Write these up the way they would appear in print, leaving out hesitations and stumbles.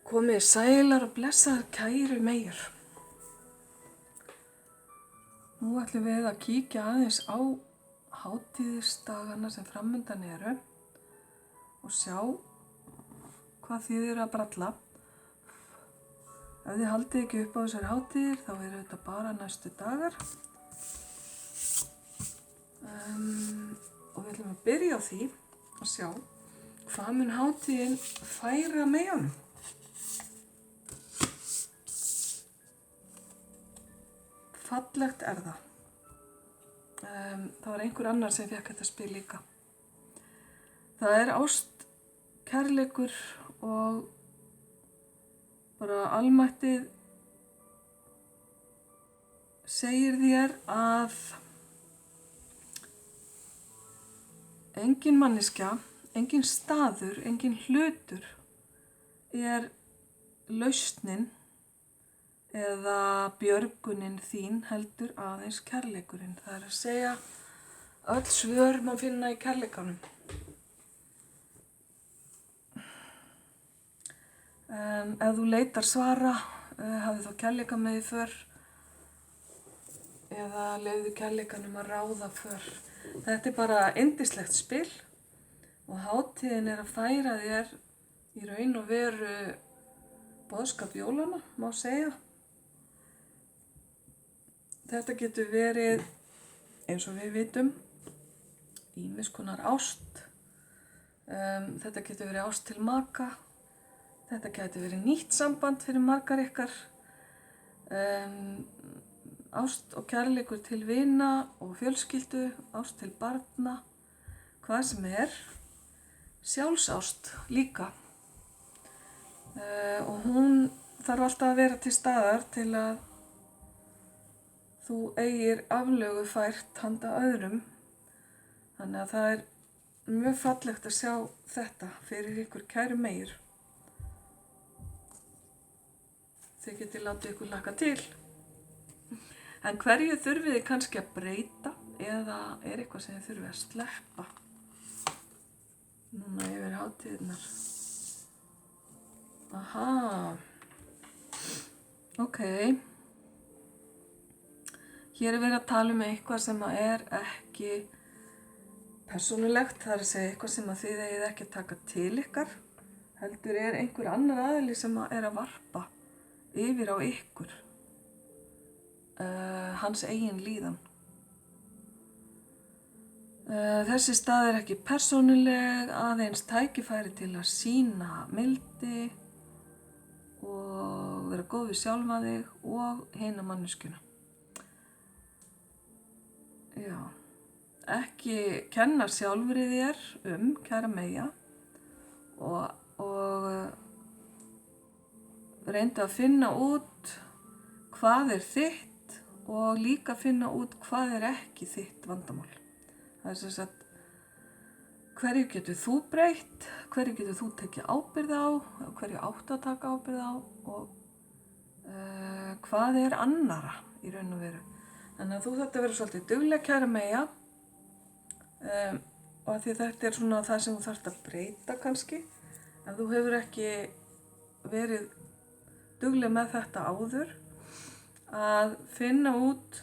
Komið sælar og blessaðar kæru meyjur. Nú ætlum við að kíkja aðeins á hátíðisdagana sem framundan eru og sjá hvað þýðir að bralla. Ef þið haldið ekki upp á þessar hátíðir þá eru þetta bara næstu dagar. Og við ætlum að byrja á því að sjá hvað mun hátíðin færa meyjunum. Fallegt er það. Það var einhver annar sem fékk þetta spil líka. Það er ást, kærleikur og bara almættið segir þér að engin manneskja, engin staður, engin hlutur er lausnin eða björgunin þín heldur aðeins kærleikurinn. Það er að segja öll svör má finna í kærleikanum. Ef þú leitar svara, hafið þá kærleika með í för eða leyfðu kærleikanum að ráða för. Þetta er bara yndislegt spil og hátíðin er að færa þér í raun og veru boðskap jólanna, má segja. Þetta getur verið, eins og við vitum, ýmiss konar ást. Þetta getur verið ást til maka. Þetta getur verið nýtt samband fyrir margar ykkar. Ást og kærleikur til vina og fjölskyldu, ást til barna, hvað sem er. Sjálfsást líka. Og hún þarf alltaf að vera til staðar til að þú eigir aflögu fært handa öðrum. Þannig að það er mjög fallegt að sjá þetta fyrir ykkur kæru meyjur. Þið getið látið ykkur hlakka til. En hverju þurfið þið kannski að breyta eða er eitthvað sem þið þurfið að sleppa? Núna yfir hátíðirnar. Aha. Ok. Hér er verið að tala um eitthvað sem er ekki persónulegt, það er að segja eitthvað sem þið eigið ekki að taka til ykkar, heldur er einhver annar aðili sem er að varpa yfir á ykkur, hans eigin líðan. Þessi stað er ekki persónuleg, aðeins tækifæri til að sýna mildi og vera góð við sjálfa þig og hina manneskjuna. Já, ekki kenna sjálfri þér kæra meyja og reyndu að finna út hvað er þitt og líka finna út hvað er ekki þitt vandamál. Það er sem sagt, hverju getur þú breytt, hverju getur þú tekið ábyrgð á, hverju áttu að taka ábyrgð á og hvað er annara í raun og veru. Þannig að þú þarft að vera svolítið dugleg kæra meyja og að því þetta er svona það sem þú þarft að breyta kannski. Ef þú hefur ekki verið dugleg með þetta áður, að finna út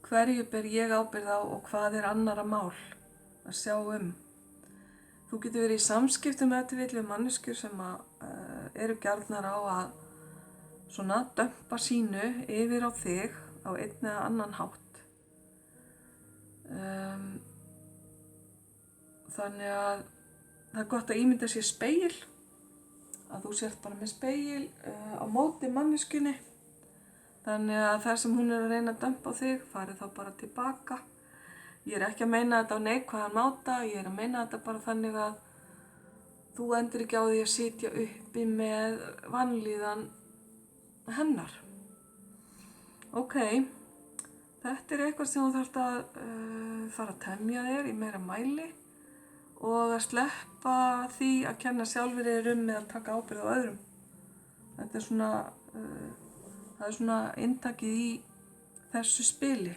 hverju ber ég ábyrgð á og hvað er annara mál að sjá um. Þú getur verið í samskiptum með við manneskjur sem eru gjarnar á að svona dömpa sínu yfir á þig á einn eða annan hátt. Þannig að það er gott að ímynda sér spegil, að þú sért bara með spegil á móti manneskjunni. Þannig að það sem hún er að reyna að dömpa á þig, farið þá bara tilbaka. Ég er ekki að meina þetta á neikvæðan máta, ég er að meina þetta bara þannig að þú endur ekki á því að sitja uppi með vanlíðan hennar. Ok, þetta er eitthvað sem þú þarft að fara að temja þér í meira mæli og að sleppa því að kenna sjálfur þér með að taka ábyrgð á öðrum. Þetta er svona, það er svona inntakið í þessu spili.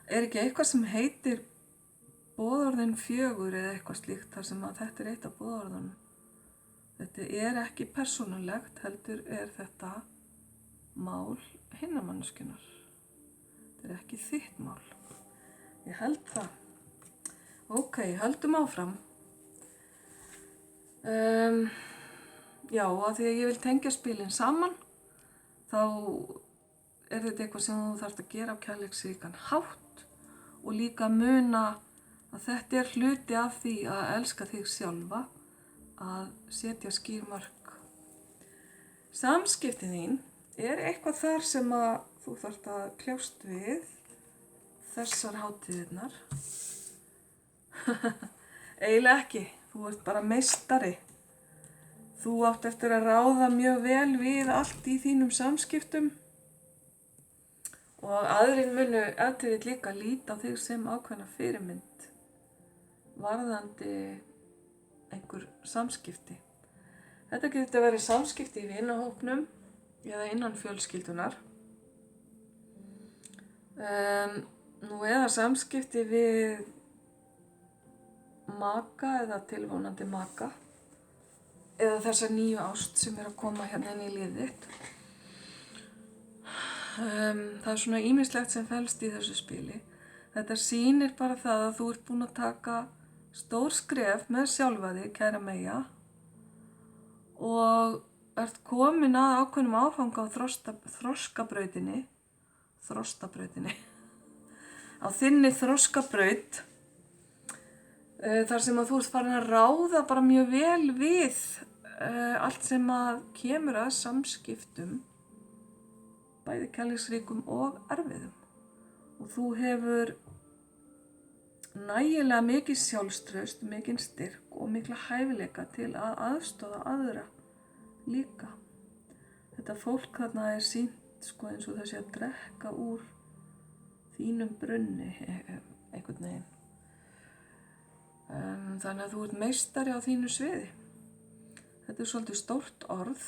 Er ekki eitthvað sem heitir boðorðin 4 eða eitthvað slíkt þar sem að þetta er eitt af boðorðunum? Þetta er ekki persónulegt, heldur er þetta mál hinnar manneskjunnar. Þetta er ekki þitt mál. Ég held það. Ok, höldum áfram. Já, af því að ég vil tengja spilin saman, þá er þetta eitthvað sem þú þarft að gera á kærleiksríkan hátt og líka muna að þetta er hluti af því að elska þig sjálfa, að setja skýr mörk. Samskiptin þín er eitthvað þar sem að þú þarft að kljást við þessar hátíðirnar. Eiginlega ekki, þú ert bara meistari. Þú átt eftir að ráða mjög vel við allt í þínum samskiptum og aðrir munu ef til vill líka líta á þig sem ákveðna fyrirmynd varðandi einhver samskipti. Þetta getur verið samskipti í vinahópnum eða innan fjölskyldunar. Nú eða samskipti við maka eða tilvonandi maka eða þessa nýju ást sem er að koma hérna inn í lífið þitt. Það er svona ýmislegt sem felst í þessu spili. Þetta sýnir bara það að þú ert búin að taka stór skref með sjálfa þig, kæra Meyja, og ert komin að ákveðnum áfanga á þroskabrautinni, á þinni þroskabraut, þar sem að þú ert farin að ráða bara mjög vel við allt sem að kemur að samskiptum, bæði kærleiksríkum og erfiðum. Og þú hefur nægilega mikið sjálfstraust, mikinn styrk og mikla hæfileika til að aðstoða aðra líka. Þetta fólk þarna er sýnt eins og þessi að drekka úr þínum brunni einhvern veginn. Þannig að þú ert meistari á þínu sviði. Þetta er svolítið stórt orð.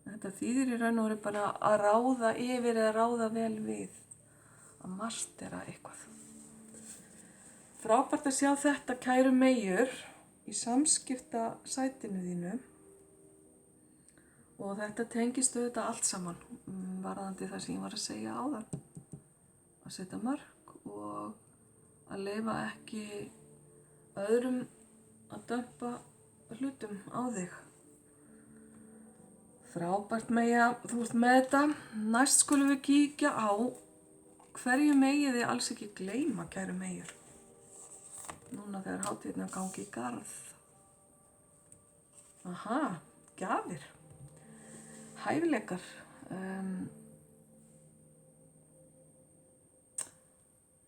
Þetta þýðir í raun og veru bara að ráða yfir eða ráða vel við, að mastera eitthvað. Frábært að sjá þetta, kæru Meyjur, í samskiptasætinu þínu. Og þetta tengist auðvitað allt saman, varðandi það sem ég var að segja áðan. Að setja mörk og að leyfa ekki öðrum að dömpa hlutum á þig. Frábært Meyja, þú ert með þetta. Næst skulum við kíkja á hverju megið þið alls ekki gleyma, kæru Meyjur. Núna þegar hátíðirnar gangi í garð. Aha, gjafir. Hæfileikar.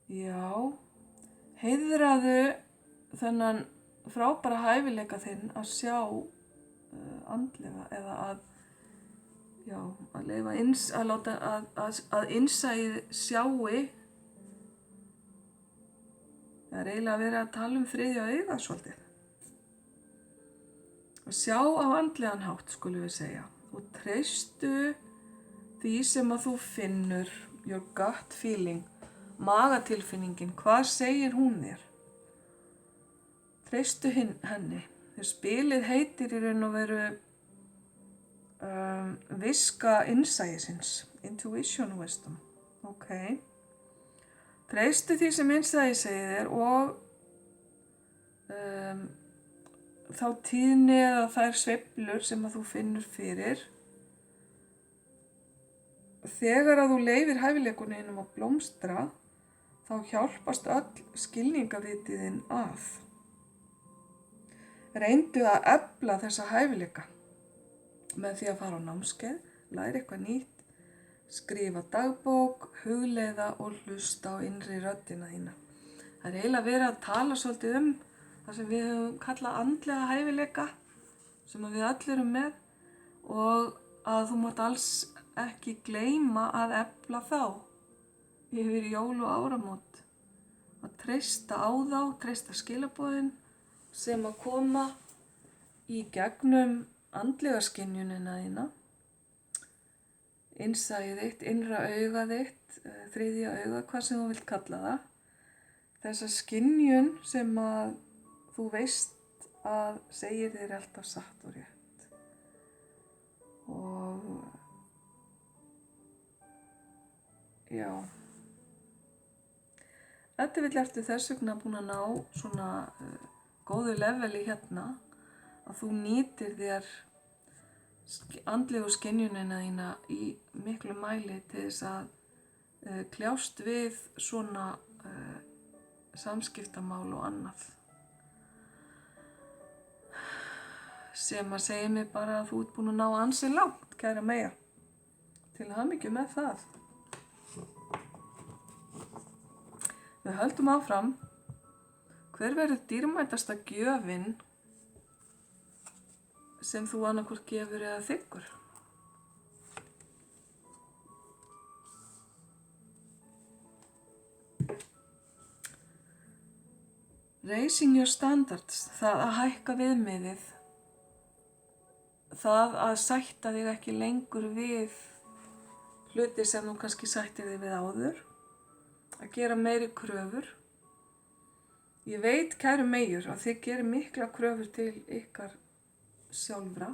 Já, heiðraðu þennan frábæra hæfileika þinn að sjá andlega eða að leyfa að innsæið sjáu. Það er eiginlega að vera að tala um þriðja augað svolítið. Að sjá á andlegan hátt, skulum við segja. Og treystu því sem að þú finnur, your gut feeling, magatilfinningin, hvað segir hún þér? Treystu henni. Þegar spilið heitir í raun og veru viska innsæisins, intuition wisdom. Ok. Treystu því sem innsæið segir þér og þá tíðni eða þær sveiflur sem að þú finnur fyrir. Þegar að þú leyfir hæfileikunum að blómstra, þá hjálpast öll skilningavitiðin að. Reyndu að efla þessa hæfileika með því að fara á námskeið, læra eitthvað nýtt, skrifa dagbók, hugleiða og hlusta á innri röddina þína. Það er eiginlega verið að tala svolítið um það sem við höfum kallað andlega hæfileika, sem við öll erum með, og að þú mátt alls ekki gleyma að efla þá yfir jól og áramót. Að treysta á þá, treysta skilaboðin sem að koma í gegnum andlega skynjunina þína, innsæið þitt, innra augað þitt, þriðja augað, hvað sem þú vilt kalla það. Þessa skynjun sem að þú veist að segir þér alltaf satt og rétt. Og já, þetta vill ertu þess vegna búin að ná svona góðu leveli hérna að þú nýtir þér andlegu skynjunina þína í miklu mæli til þess að kljást við svona samskiptamál og annað sem að segja mig bara að þú ert búin að ná ansi langt, kæra Meyja. Til hamingju með það. Við höldum áfram. Hver verður dýrmætasta gjöfin sem þú annaðhvort gefur eða þiggur? Raising your standards, það að hækka viðmiðið, það að sætta þig ekki lengur við hluti sem þú kannski sættir þig við áður, að gera meiri kröfur. Ég veit, kæru Meyjur, að þið gerir mikla kröfur til ykkar sjálfra.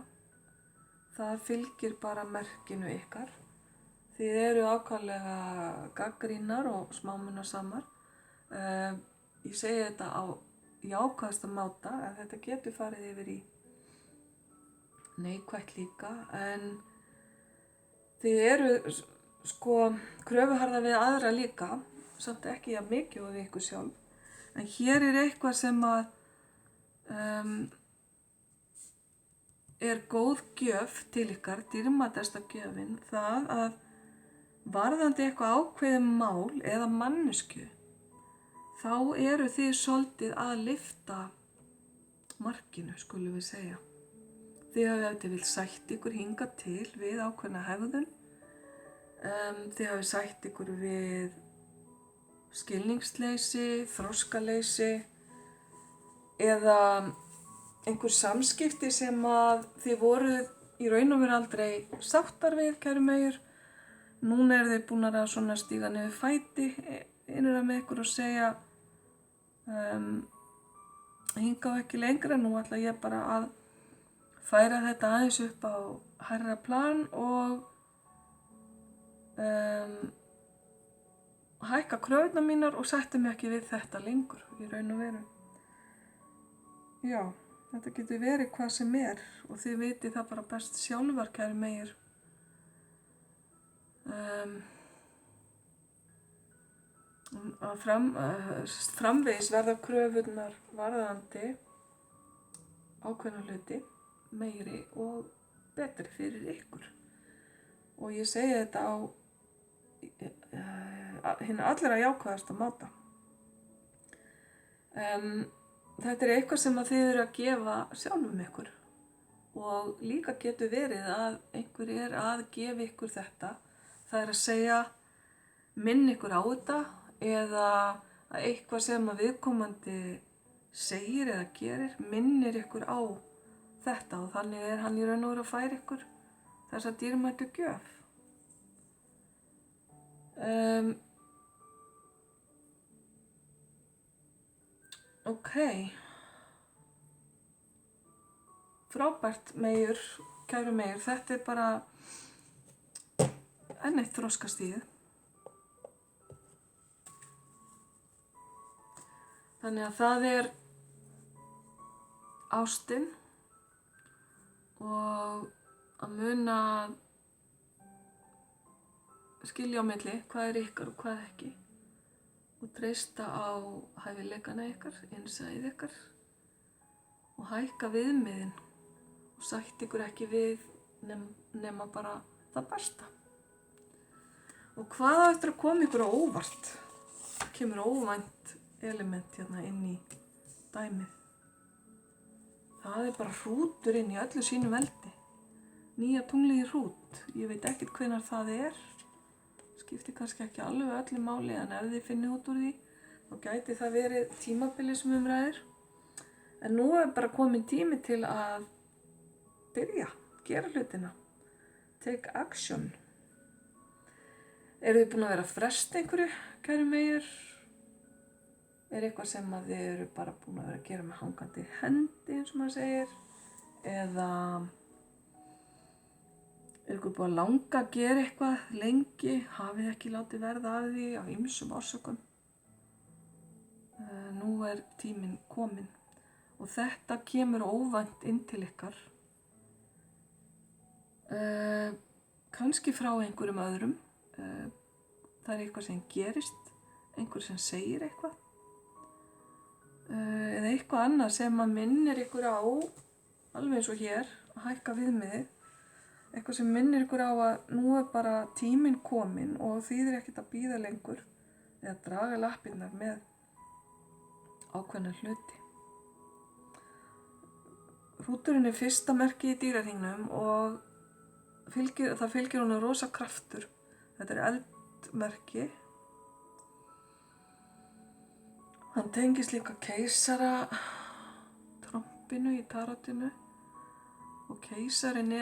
Það fylgir bara merkinu ykkar. Þið eru ákaflega gagnrýnar og smámunasamar. Ég segi þetta á jákvæðasta máta, en þetta getur farið yfir í neikvætt líka, en þið eru kröfuharða við aðra líka, samt ekki jafn mikið og við ykkur sjálf. En hér er eitthvað sem að er góð gjöf til ykkar, dýrmætasta gjöfin, það að varðandi eitthvað ákveðið mál eða manneskju, þá eru þið svolítið að lyfta markinu, skulum við segja. Þið hafið ef þið vill sætt ykkur hingað til við ákveðna hegðun. Þið hafið sætt ykkur við skilningsleysi, þroskaleysi eða einhver samskipti sem að þið voruð í raun og veru aldrei sáttar við, kæru Meyjur. Núna eru þið búin að svona stíga niður fæti innra með ykkur og segja hingað og ekki lengra, nú ætla ég bara að færa þetta aðeins upp á hærra plan og hækka kröfurnar mínar og sætti mig ekki við þetta lengur í raun og veru. Já, þetta getur verið hvað sem er og þið vitið það bara best sjálfar, kæru Meyjur. Framvegis verða kröfurnar varðandi ákveðna hluti meiri og betri fyrir ykkur. Og ég segi þetta á hinn allra jákvæðasta máta. Þetta er eitthvað sem að þið eru að gefa sjálfum ykkur og líka getur verið að einhver er að gefa ykkur þetta. Það er að segja minn ykkur á þetta eða að eitthvað sem að viðkomandi segir eða gerir minnir ykkur á þetta og þannig er hann í raun og veru að færa ykkur þessa dýrmætu gjöf. Ok. Frábært Meyjur, kæru Meyjur, þetta er bara enn eitt þroskastigið. Þannig að það er ástin og að muna skilja á milli hvað er ykkar og hvað ekki og treysta á hæfileikana ykkar, innsæið ykkar og hækka viðmiðin og sætt ykkur ekki við nema bara það besta. Og hvað á eftir að koma ykkur á óvart? Kemur óvænt element hérna inn í dæmið. Það er bara hrútur inn í öllu sínu veldi. Nýja tunglið í hrút. Ég veit ekkert hvenær það er. Skiptir kannski ekki alveg öllu máli, en ef þið finnið út úr því, þá gæti það verið tímabilið sem ræður. En nú er bara komin tími til að byrja, gera hlutina. Take action. Eru þið búin að vera að fresta einhverju, kæru Meyjur? eitthvað sem að þið eru bara búin að vera að gera með hangandi hendi eins og maður segir, eða ykkur búin að langa að gera eitthvað lengi, hafið ekki látið verða af því af ýmsum orsökum. Nú er tíminn kominn og þetta kemur óvænt inn til ykkar. Kannski frá einhverjum öðrum. Það er eitthvað sem gerist, einhver sem segir eitthvað. Eða eitthvað annað sem að minnir ykkur á, alveg eins og hér, að hækka viðmiðið. Eitthvað sem minnir ykkur á að nú er bara tíminn kominn og þýðir ekkert að bíða lengur eða draga lappirnar með ákveðna hluti. Hrúturinn er fyrsta merki í dýrahringnum og það fylgir honum rosa kraftur. Þetta er eldmerki. Hann tengist líka keisaratrompinu í tarotinu og keisarinn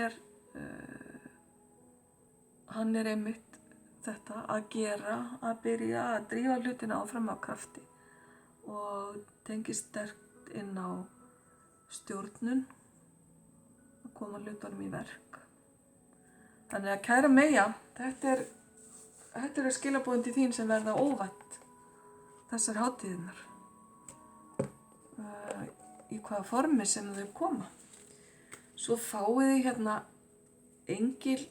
hann er einmitt þetta að gera, að byrja að drífa hlutina áfram af krafti og tengist sterkt inn á stjórnun að koma hlutunum í verk. Þannig að kæra Meyja, þetta eru skilaboðin til þín sem verða óvænt þessar hátíðirnar. Í hvaða formi sem þau koma. Svo fáið þið hérna engil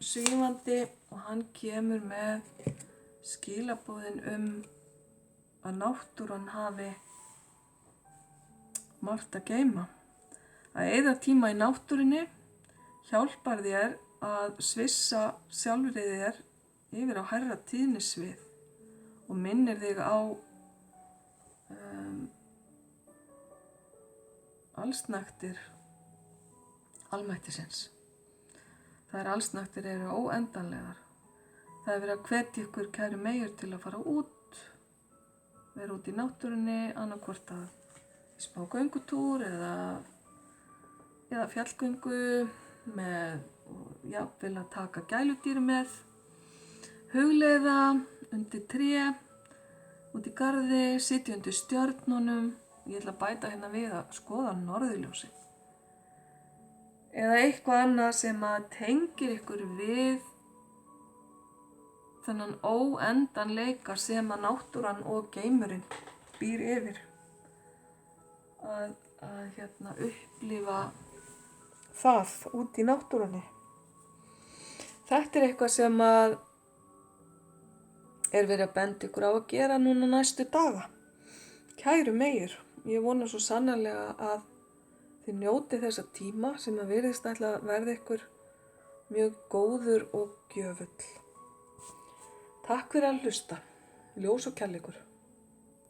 svífandi og hann kemur með skilaboðin að náttúran hafi margt að geyma. Að eyða tíma í náttúrunni hjálpar þér að svissa sjálfri þér yfir á hærra tíðnisvið og minnir þig á allsnægtir almættisins. Þær allsnægtir eru óendanlegar. Það er verið að hvetja ykkur kæru Meyjur til að fara út, vera út í náttúrunni, annaðhvort að smá göngutúr eða fjallgöngu með, jafnvel að taka gæludýr með, hugleiða undir tré, út í garði, sitja undir stjörnunum. Ég ætla að bæta hérna við að skoða norðurljósin. Eða eitthvað annað sem að tengir ykkur við þennan óendanleika sem að náttúran og geimurinn býr yfir. Að upplifa það út í náttúrunni. Þetta er eitthvað sem að er verið að benda ykkur á að gera núna næstu daga. Kæru Meyjur, ég vona svo sannarlega að þið njótið þessa tíma sem að virðist ætla að verða ykkur mjög góður og gjöfull. Takk fyrir að hlusta. Ljós og kærleikur.